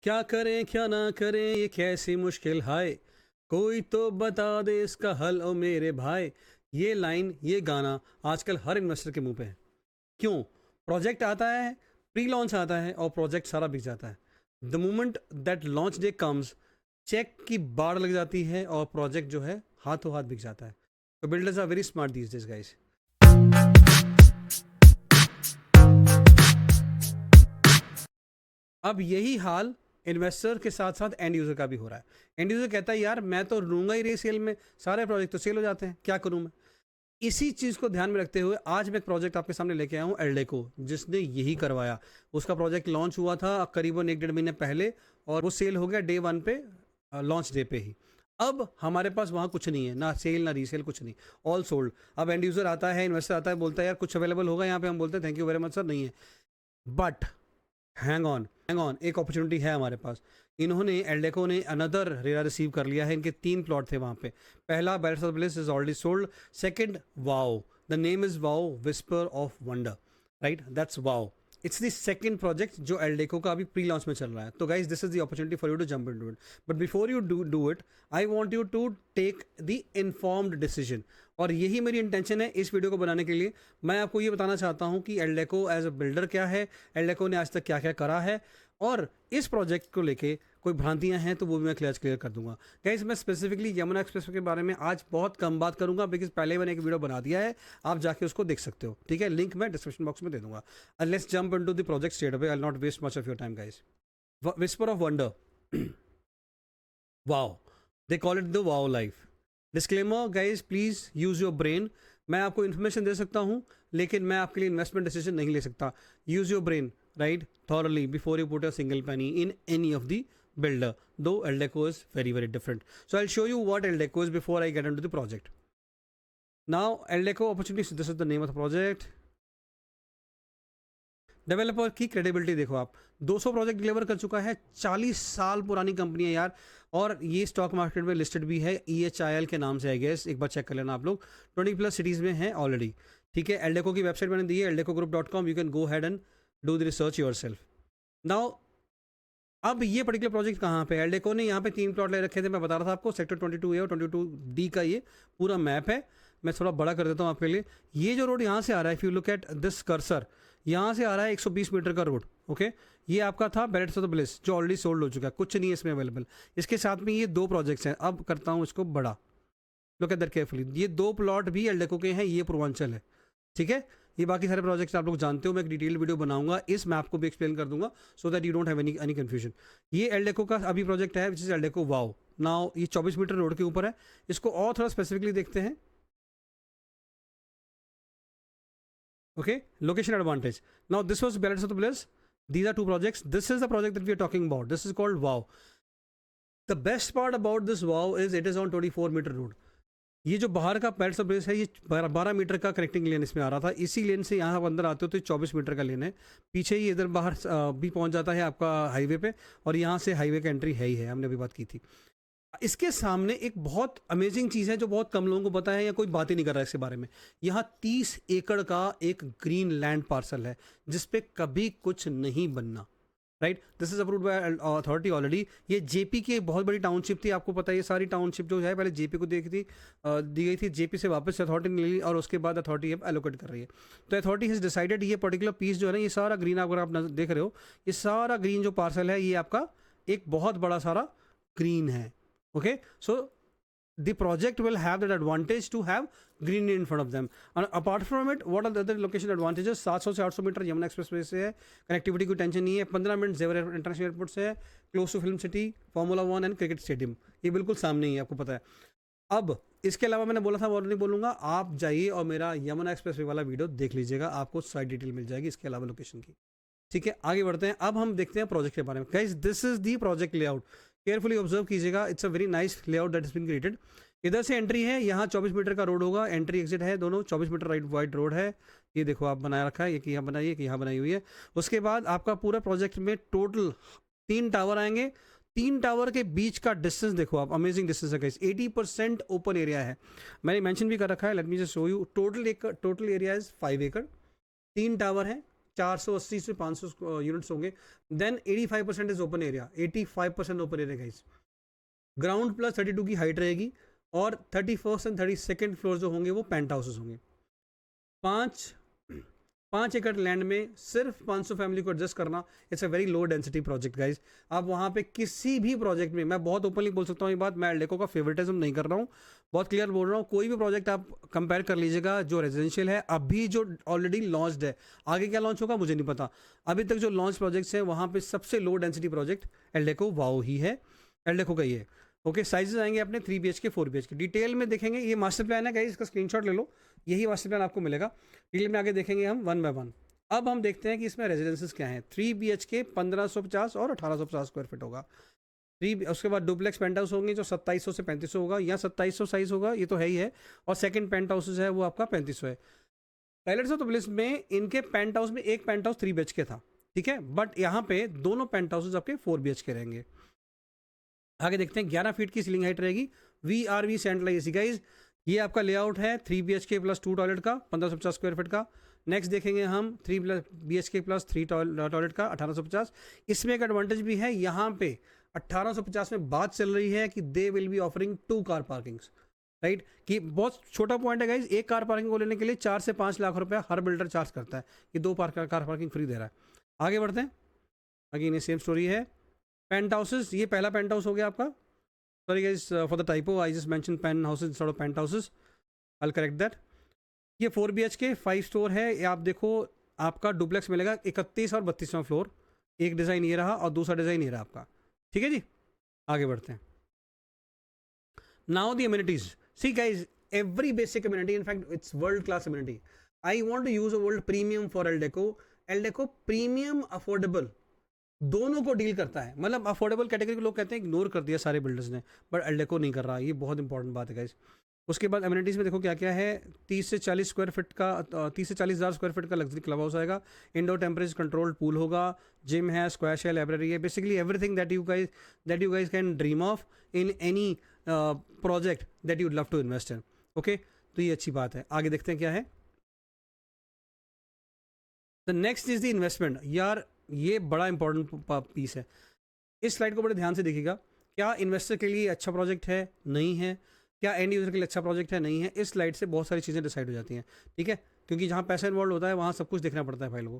क्या करें क्या ना करें ये कैसी मुश्किल हाय, कोई तो बता दे इसका हल ओ मेरे भाई। ये लाइन ये गाना आजकल हर इन्वेस्टर के मुंह पे है। क्यों? प्रोजेक्ट आता है, प्री लॉन्च आता है और प्रोजेक्ट सारा बिक जाता है। The moment that launch day comes, cheque की बाढ़ लग जाती है और प्रोजेक्ट जो है हाथों हाथ बिक जाता है। तो builders are very smart these days guys. अब यही हाल इन्वेस्टर के साथ साथ एंड यूजर का भी हो रहा है। एंड यूजर कहता है यार मैं तो लूंगा ही रे सेल में, सारे प्रोजेक्ट तो सेल हो जाते हैं, क्या करूं मैं। इसी चीज को ध्यान में रखते हुए आज मैं एक प्रोजेक्ट आपके सामने लेके आया हूं, एल्डेको, जिसने यही करवाया। उसका प्रोजेक्ट लॉन्च हुआ था करीबन 1-1.5 महीने पहले और वो सेल हो गया डे 1 पे, लॉन्च डे पे ही। अब हमारे पास वहां कुछ नहीं है, ना सेल ना रीसेल, कुछ नहीं, ऑल सोल्ड। अब एंड यूजर आता है, इन्वेस्टर आता है, बोलता है यार कुछ अवेलेबल होगा यहाँ पे, हम बोलते हैं thank you very much sir, नहीं है। बट हैंग ऑन, एक अपॉर्चुनिटी है हमारे पास। इन्होंने एल्डेको ने अनदर रेरा रिसीव कर लिया है। इनके 3 प्लॉट थे वहां पे। पहला balance of bliss is already sold. Second wow, the name is wow whisper of wonder, right, that's wow. It's the second project जो एल्डेको का अभी प्री लॉन्च में चल रहा है। तो guys this is the opportunity for you to jump into it. But before you do it, I want you to take the informed decision. और यही मेरी इंटेंशन है इस वीडियो को बनाने के लिए। मैं आपको ये बताना चाहता हूँ कि एल्डेको एज अ बिल्डर क्या है, एल्डेको ने आज तक क्या क्या करा है, और इस प्रोजेक्ट को लेके कोई भ्रांतियां हैं तो वो भी मैं क्लियर कर दूंगा। गाइस मैं स्पेसिफिकली यमुना एक्सप्रेस के बारे में आज बहुत कम बात करूंगा, बिकॉज पहले मैंने एक वीडियो बना दिया है, आप जाके उसको देख सकते हो, ठीक है। लिंक मैं डिस्क्रिप्शन बॉक्स में दे दूंगा। Let's jump into the project straight away, I will not waste much of your time guys. Whisper of wonder, wow, they call it the wow life. Disclaimer guys, please use your brain. मैं आपको information दे सकता हूं लेकिन मैं आपके लिए investment decision नहीं ले सकता। Use your brain, right, thoroughly before you put a single penny in any of the builder, though Eldeco is very very different. So I'll show you what Eldeco is before I get into the project. Now Eldeco opportunities, this is the name of the project. Developer की credibility देखो आप, 200 project deliver कर चुका है, 40 साल पुरानी company है यार, और ये स्टॉक मार्केट में लिस्टेड भी है EHIL के नाम से, आई गेस, एक बार चेक कर लेना आप लोग। 20+ सिटीज़ में है ऑलरेडी, ठीक है। एल्डेको की वेबसाइट मैंने दी है, eldecogroup.com, you can go had and do the research your self. Now अब ये पर्टिकुलर प्रोजेक्ट कहाँ पे, एल्डेको ने यहाँ पे 3 प्लॉट ले रखे थे, मैं बता रहा था आपको, सेक्टर 22A और 22D का ये पूरा मैप है। मैं थोड़ा बड़ा कर देता हूँ आपके लिए। ये जो रोड यहाँ से आ रहा है, if you look at this cursor, यहाँ से आ रहा है 120 मीटर का रोड, ओके। ये आपका था बैलेंस ऑफ द ब्लिस जो ऑलरेडी सोल्ड हो चुका है, कुछ नहीं है इसमें अवेलेबल। इसके साथ में ये 2 प्रोजेक्ट्स हैं। अब करता हूँ इसको बड़ा, लुक एट दैट केयरफुली। ये 2 प्लॉट भी एल्डेको के हैं, ये पूर्वांचल है, ठीक है। ये बाकी सारे प्रोजेक्ट्स आप लोग जानते हो, मैं एक डिटेल वीडियो बनाऊंगा, इस मैप को भी एक्सप्लेन कर दूंगा so that you don't have any confusion. ये एल्डेको का अभी प्रोजेक्ट है, which is Eldeco wow. Now ये 24 मीटर रोड के ऊपर है। इसको और थोड़ा स्पेसिफिकली देखते हैं, okay, location advantage. Now this was balance of the bliss. These are 2 projects. This is the project that we are talking about. This is called wow. The best part about this wow is it is on 24 meter road. ये जो बाहर का palace of bliss है, ये 12 metre का connecting लेन इसमें आ रहा था। इसी लेन से यहाँ आप अंदर आते हो तो 24 मीटर का लेन है। पीछे ही इधर बाहर भी पहुँच जाता है आपका हाईवे पे, और यहाँ से हाईवे का एंट्री है ही है, हमने अभी बात की थी। इसके सामने एक बहुत अमेजिंग चीज़ है जो बहुत कम लोगों को पता है या कोई बात ही नहीं कर रहा है इसके बारे में। यहाँ 30 एकड़ का एक ग्रीन लैंड पार्सल है जिसपे कभी कुछ नहीं बनना, right. This is approved by authority already. ये जेपी की बहुत बड़ी टाउनशिप थी, आपको पता है। ये सारी टाउनशिप जो है पहले जेपी को दी गई थी, जेपी से वापस अथॉरिटी ने ली और उसके बाद अथॉरिटी अब एलोकेट कर रही है। तो अथॉरिटी हैज डिसाइडेड ये पर्टिकुलर पीस जो है ना, ये सारा ग्रीन, अगर आप देख रहे हो, ये सारा ग्रीन जो पार्सल है, ये आपका एक बहुत बड़ा सारा ग्रीन है, okay. So the project will have that advantage to have green in front of them, and apart from it what are the other location advantages? 700 से 800 मीटर यमुना एक्सप्रेसवे से है, कनेक्टिविटी की टेंशन नहीं है, 15 मिनट जेवर international airport से है, close to film city, formula 1 and cricket stadium, ये बिल्कुल सामने ही है, आपको पता है। अब इसके अलावा मैंने बोला था और नहीं बोलूंगा, आप जाइए और मेरा यमुना एक्सप्रेसवे वाला वीडियो देख लीजिएगा, आपको सारी डिटेल मिल जाएगी इसके अलावा लोकेशन की, ठीक है। आगे बढ़ते हैं, अब हम देखते हैं प्रोजेक्ट के बारे में। Guys this is the project layout, carefully observe कीजिएगा, it's a very nice layout that is been created. इधर से एंट्री है, यहाँ 24 मीटर का रोड होगा, एंट्री एग्जिट है दोनों, 24 मीटर राइट वाइड रोड है। ये देखो आप बनाया रखा है, एक यहाँ बनाई है, एक यहाँ बनाई हुई है। उसके बाद आपका पूरा प्रोजेक्ट में टोटल 3 टावर आएंगे। 3 टावर के बीच का डिस्टेंस देखो आप, अमेजिंग डिस्टेंस है गाइस, 80% ओपन एरिया है। मैंने मेंशन भी कर रखा है, let me just show you. Total area is 5 एकड़, 3 टावर है, 480 से 500 यूनिट्स होंगे। Then 85% is open area, 85% open area guys. Ground plus 32 की हाइट रहेगी और 31st एंड 32nd फ्लोर जो होंगे वो पेंट हाउसेस होंगे। 5 एकड़ लैंड में सिर्फ 500 फैमिली को एडजस्ट करना, it's a very low density project guys. आप वहाँ पे किसी भी प्रोजेक्ट में, मैं बहुत ओपनली बोल सकता हूँ ये बात, मैं एल्डेको का फेवरेटिज्म नहीं कर रहा हूँ, बहुत क्लियर बोल रहा हूँ, कोई भी प्रोजेक्ट आप कंपेयर कर लीजिएगा जो रेजिडेंशियल है अभी जो ऑलरेडी लॉन्च्ड है, आगे क्या लॉन्च होगा मुझे नहीं पता, अभी तक जो लॉन्च प्रोजेक्ट्स हैं वहाँ पे सबसे low density project Eldeco wow he है, एल्डेको का ही है। ओके, साइजेस आएंगे अपने 3 BHK 4 BHK, डिटेल में देखेंगे। ये मास्टर प्लान है गाइस, इसका स्क्रीनशॉट ले लो, यही मास्टर प्लान आपको मिलेगा। डिटेल में आगे देखेंगे हम 1 बाय 1। अब हम देखते हैं कि इसमें रेजिडेंसेस क्या हैं। 3 BHK 1550 और 1850 स्क्वायर फीट होगा। उसके बाद डुप्लेक्स पेंट हाउस होंगे जो 2700 से 3500 होगा, या 2700 साइज होगा, ये तो है ही है, और सेकंड पेंट हाउस है वो आपका 3500 है। पैलेट्स ऑफ द ब्लिस में इनके पेंट हाउस में एक पेंट हाउस 3 BHK था, ठीक है, बट यहाँ पे दोनों पेंट हाउसेज आपके 4 BHK रहेंगे। आगे देखते हैं 11 फीट की सीलिंग हाइट रहेगी, VRV सेंट्रलाइज एसी गाइज। ये आपका लेआउट है 3 BHK प्लस 2 टॉयलेट का 1550 स्क्वायर फीट का। नेक्स्ट देखेंगे हम 3 BHK प्लस 3 टॉयलेट का 1850। इसमें एक एडवांटेज भी है, यहाँ पे 1850 में बात चल रही है कि they will be offering 2 car parkings, right, कि बहुत छोटा पॉइंट है गाइज। एक कार पार्किंग को लेने के लिए 4 से 5 लाख रुपया हर बिल्डर चार्ज करता है, ये 2 कार पार्किंग फ्री दे रहा है। आगे बढ़ते हैं, अगेन ये सेम स्टोरी है। पेंट हाउसेस, ये पहला पेंट हाउस हो गया आपका, sorry guys for the typo, I just mention paint houses instead of paint houses, I will correct that. ये 4 BHK 5 स्टोर है, ये आप देखो आपका डुप्लेक्स मिलेगा 31 और 32वां फ्लोर। एक डिज़ाइन ये रहा और दूसरा डिज़ाइन ये रहा आपका, ठीक है जी। आगे बढ़ते हैं। Now the amenities, see guys, every basic amenity, in fact it's world class amenity. I want to use a word premium for Eldeco. Eldeco premium affordable दोनों को डील करता है, मतलब अफोर्डेबल कैटेगरी के लोग कहते हैं इग्नोर कर दिया सारे बिल्डर्स ने, बट एल्डेको नहीं कर रहा, ये बहुत इंपॉर्टेंट बात है गाइस। उसके बाद एमिनिटीज़ में देखो क्या क्या है। 30 से 40 स्क्वायर फीट का 30 से 40 हज़ार स्क्वायर फीट का लग्जरी क्लब हाउस आएगा। इंडोर टेम्परेचर कंट्रोल्ड पूल होगा, जिम है, स्क्वैश है, लाइब्रेरी है, basically everything that you guys can dream of in any project that you love to invest in. Okay, तो ये अच्छी बात है। आगे देखते हैं क्या है। The next is the investment. यार ये बड़ा इंपॉर्टेंट पीस है, इस स्लाइड को बड़े ध्यान से देखिएगा। क्या इन्वेस्टर के लिए अच्छा प्रोजेक्ट है, नहीं है, क्या एंड यूजर के लिए अच्छा प्रोजेक्ट है, नहीं है, इस स्लाइड से बहुत सारी चीज़ें डिसाइड हो जाती हैं, ठीक है, क्योंकि जहाँ पैसा इन्वॉल्व होता है वहाँ सब कुछ देखना पड़ता है भाई लोगों।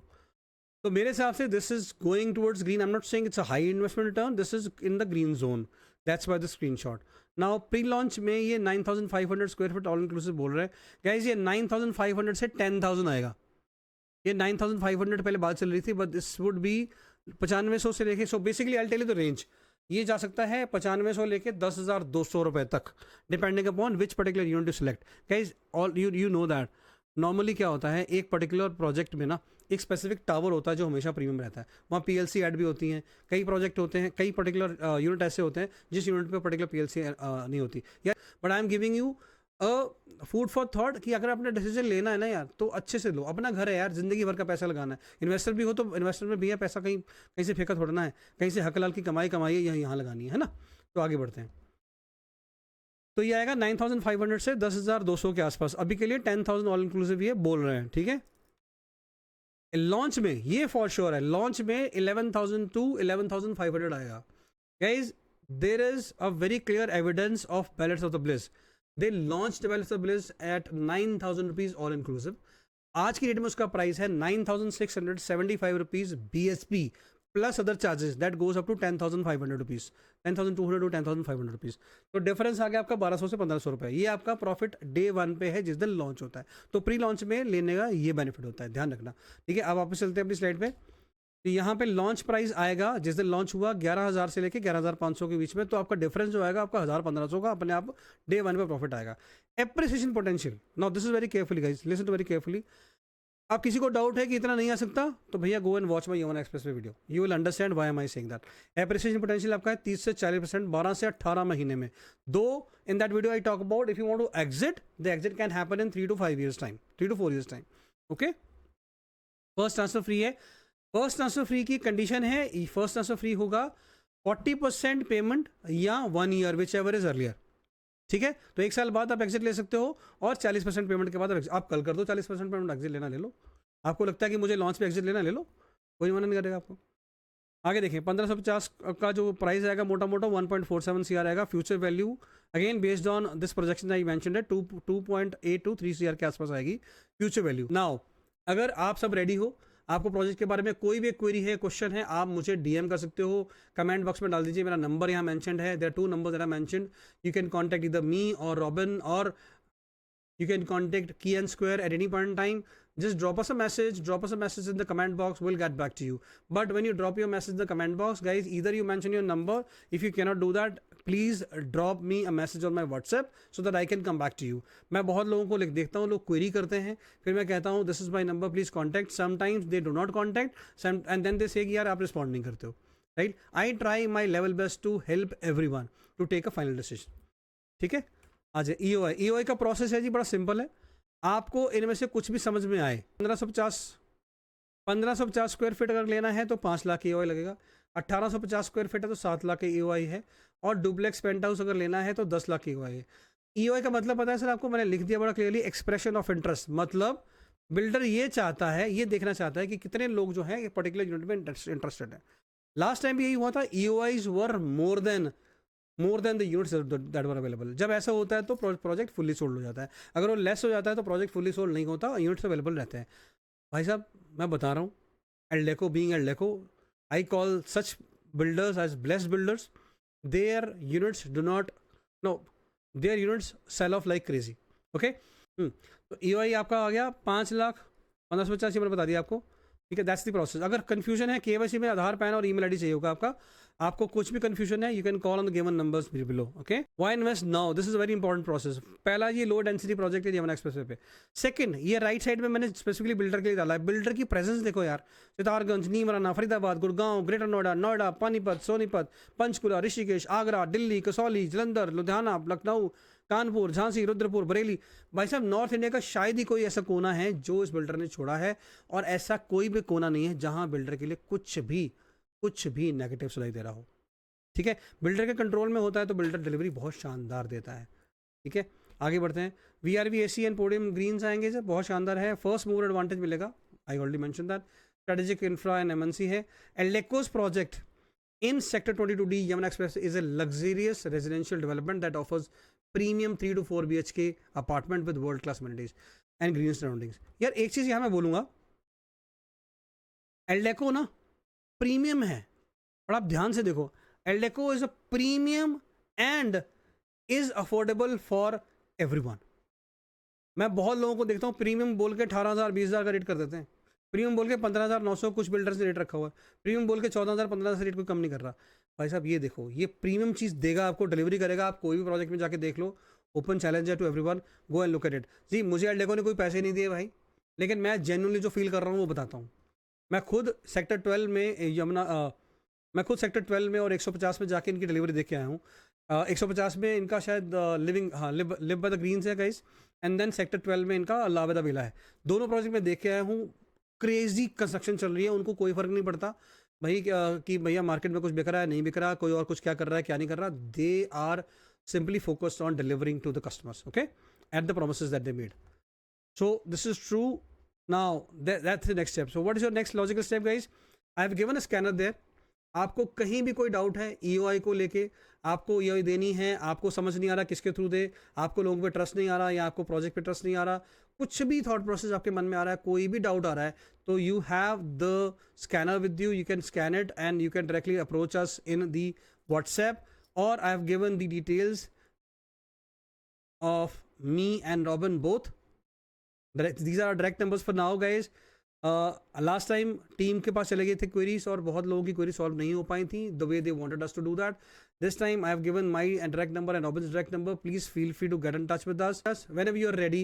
तो मेरे हिसाब से this is going towards green. I am not saying it's a high investment return, this is in the green zone, that's why the screenshot. Now pre launch में ये 9500 स्क्वायर फीट ऑल इंक्लूसिव बोल रहे हैं guys, ये 9500 से 10,000 आएगा। ये 9500 पहले बात चल रही थी, बट दिस वुड बी 9500 से लेके, so basically I tell you the range, ये जा सकता है 9500 लेके 10,200 रुपए तक, depending upon which particular unit to select. Guys all you know that normally क्या होता है, एक पर्टिकुलर प्रोजेक्ट में ना एक स्पेसिफिक टावर होता है जो हमेशा प्रीमियम रहता है, वहाँ PLC ऐड भी होती हैं, कई प्रोजेक्ट होते हैं, कई पर्टिकुलर यूनिट ऐसे होते हैं जिस यूनिट पे पर्टिकुलर PLC नहीं होती यार, but I am giving you food for thought कि अगर आपने डिसीजन लेना है ना यार, तो अच्छे से लो, अपना घर है यार, जिंदगी भर का पैसा लगाना है। इन्वेस्टर भी हो तो इन्वेस्टर में भी है पैसा, कहीं कहीं से फेंका थोड़ना है, कहीं से हक लाल की कमाई है, यहाँ लगानी है ना। तो आगे बढ़ते हैं, तो ये आएगा 9500 से 10,200 के आसपास, अभी के लिए 10,000 ऑल इंक्लूसिव ये बोल रहे हैं, ठीक है। लॉन्च में ये फॉर श्योर है, लॉन्च में 11,000 to 11,500 आएगा। Guys there is a very clear evidence of Palettes of the Bliss. They launched Palettes of the Bliss at 9,000 rupees all inclusive. आज की डेट में उसका प्राइस है 9,675 rupees BSP plus other charges, that goes up to 10,500 rupees, 10,200 to 10,500 rupees. तो difference आ गया आपका 1200 से 1500 रुपये। ये आपका प्रॉफिट डे 1 पे है जिस दिन लॉन्च होता है, तो प्री लॉन्च में लेने का ये बेनिफिट होता है, ध्यान रखना, ठीक है। अब वापस चलते हैं अपनी स्लाइड पे। तो यहाँ पे लॉन्च प्राइस आएगा जिस दिन लॉन्च हुआ 11,000 से लेके 11,500 के बीच में, तो आपका डिफरेंस जो आएगा आपका 1,000-1,500 का अपने आप डे 1 पे प्रॉफिट आएगा। Appreciation potential, now this is very carefully guys, listen to very carefully. आप किसी को डाउट है कि इतना नहीं आ सकता, तो भैया go and watch my Yamuna express way video, you will understand why am I saying that. Appreciation potential आपका है 30 से 40%, 12 से 18 महीने में। दो in that video I talk about if you want to exit, the exit can happen in 3 to 5 years time, 3 to 4 years time. Okay, first transfer free है। First transfer free की condition है, फर्स्ट ट्रांसफर फ्री होगा 40% payment या 1 year whichever is earlier, ठीक है। तो 1 साल बाद आप एग्जिट ले सकते हो, और 40% पेमेंट के बाद आप कल कर दो 40% पेमेंट, एग्जिट लेना ले लो, आपको लगता है कि मुझे लॉन्च पे एग्जिट लेना, ले लो, कोई मना नहीं करेगा आपको। आगे देखें 1550 का जो प्राइस आएगा मोटा मोटा 1.47 CR आएगा। Future value again based on this projection I mentioned है 2.8 to 3 CR के आसपास आएगी फ्यूचर वैल्यू। नाउ अगर आप सब रेडी हो, आपको प्रोजेक्ट के बारे में कोई भी क्वेरी है, क्वेश्चन है, आप मुझे डीएम कर सकते हो, कमेंट बॉक्स में डाल दीजिए। मेरा नंबर यहाँ मेंशन्ड है, there are 2 numbers that I mentioned. You can contact either me or Robin, or you can contact Key and Square at any point in time. Just drop us a message in the comment box, we'll get back to you. But when you drop your message in the comment box, guys, either you mention your number, if you cannot do that, please drop me a message on my WhatsApp so that I can come back to you. मैं बहुत लोगों को लिख देखता हूँ, लोग query करते हैं, फिर मैं कहता हूँ this is my number, please contact. Sometimes they do not contact, and then they say कि यार आप रिस्पॉन्ड नहीं करते हो, right? I try my level best to help everyone to take a final decision. ठीक है, आज EOI का प्रोसेस है जी, बड़ा सिंपल है। आपको इनमें से कुछ भी समझ में आए, 1550 स्क्वायर फीट अगर लेना है तो 5 लाख EOI लगेगा, 1850 स्क्वायर फीट है तो 7 लाख EOI है, और डुप्लेक्स पेंट हाउस अगर लेना है तो 10 लाख EOI है। EOI का मतलब पता है सर आपको, मैंने लिख दिया बड़ा क्लियरली, एक्सप्रेशन ऑफ इंटरेस्ट। मतलब बिल्डर ये चाहता है, ये देखना चाहता है कि कितने लोग जो है पर्टिकुलर यूनिट में इंटरेस्टेड है। लास्ट टाइम भी यही हुआ था, EOIs were more than the units that were available. जब ऐसा होता है तो प्रोजेक्ट फुल्ली सोल्ड हो जाता है, अगर वो लेस हो जाता है तो प्रोजेक्ट फुल्ली सोल्ड नहीं होता, यूनिट्स अवेलेबल रहते हैं। भाई साहब मैं बता रहा हूँ, Eldeco being Eldeco, I call such builders as blessed builders. Their units do not, no, their units sell off like crazy. Okay, तो EOI आपका आ गया 5 लाख 1550, मैंने बता दिया आपको, ठीक है। That's the process. अगर कंफ्यूजन है, KYC में आधार, पैन और ईमेल आईडी चाहिए होगा आपका, आपको कुछ भी कंफ्यूजन है, you can call on the given numbers below. Okay, why invest now, this is very important process. पहला, ये लो डेंसिटी प्रोजेक्ट है यमुना एक्सप्रेसवे पे। सेकंड, ये राइट साइड में मैंने स्पेसिफिकली बिल्डर के लिए डाला है। बिल्डर की प्रेजेंस देखो यार, सितारगंज, नीमराना, फरीदाबाद, गुड़गांव, ग्रेटर नोएडा, पानीपत, सोनीपत, पंचकुला, ऋषिकेश, आगरा, दिल्ली, कसौली, जलंधर, लुधियाना, लखनऊ, कानपुर, झांसी, रुद्रपुर, बरेली। भाई साहब नॉर्थ इंडिया का शायद ही कोई ऐसा कोना है जो इस बिल्डर ने छोड़ा है, और ऐसा कोई भी कोना नहीं है जहां बिल्डर के लिए कुछ भी नेगेटिव सुनाई दे रहा हो। ठीक है, बिल्डर के कंट्रोल में होता है तो बिल्डर डिलीवरी बहुत शानदार देता है। ठीक है, आगे बढ़ते हैं। VRV AC and podium greens आएंगे सर, बहुत शानदार है, फर्स्ट मूवर एडवांटेज मिलेगा, I already mention that. Strategic infra and MNC है। Eldeco's project in Sector 22D Yamuna Express is a luxurious residential development that offers premium 3 to 4 BHK apartment with world class amenities and green surroundings. यार एक चीज यहाँ मैं बोलूंगा, एल्डेको ना premium है, और आप ध्यान से देखो, Eldeco is a premium and is affordable for everyone. मैं बहुत लोगों को देखता हूँ प्रीमियम बोल के 18,000 20,000 का रेट कर देते हैं, प्रीमियम बोल के 15,900 कुछ बिल्डर्स ने रेट रखा हुआ है, प्रीमियम बोल के 14,000 15,000 से रेट कोई कम नहीं कर रहा। भाई साहब ये देखो, ये प्रीमियम चीज़ देगा आपको, डिलीवरी करेगा। आप कोई भी प्रोजेक्ट में जाके देख लो, ओपन चैलेंज है to everyone, go and look at it. जी मुझे एल्डेको ने कोई पैसे नहीं दिए भाई, लेकिन मैं जेन्युइनली जो फील कर रहा हूँ वो बताता हूँ। मैं खुद सेक्टर 12 में और 150 में जाके इनकी डिलीवरी देख के आया हूँ। 150 में इनका शायद लिव बाय द ग्रीन्स है गाइस, एंड देन सेक्टर 12 में इनका लाव बाय द विला है। दोनों प्रोजेक्ट में देख के आया हूँ, क्रेजी कंस्ट्रक्शन चल रही है, उनको कोई फर्क नहीं पड़ता भाई कि भैया मार्केट में कुछ बिक रहा है नहीं बिक रहा, कोई और कुछ क्या कर रहा है क्या नहीं कर रहा। They are simply focused on delivering to the customers, okay, at the promises that they made. So this is true. Now that's the next step. So what is your next logical step guys? I have given a scanner there. आपको कहीं भी कोई doubt है EOI को लेके, आपको EOI देनी है, आपको समझ नहीं आ रहा किसके थ्रू दे, आपको लोगों पे ट्रस्ट नहीं आ रहा, या आपको प्रोजेक्ट पे ट्रस्ट नहीं आ रहा, कुछ भी थॉट प्रोसेस आपके मन में आ रहा है, कोई भी डाउट आ रहा है, तो you have the scanner with you, you can scan it and you can directly approach us in the WhatsApp, और आई have given the details of me and robin both. These are our direct numbers for now guys. Last time team के पास चले गए थे queries, और बहुत लोगों की query solve नहीं हो पाई थी the way they wanted us to do that. This time I have given my direct number and Robin's direct number. Please feel free to get in touch with us. Whenever you are ready,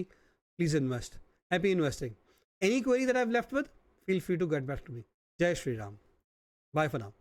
please invest. Happy investing. Any query that I've left with, feel free to get back to me. Jai Shri Ram. Bye for now.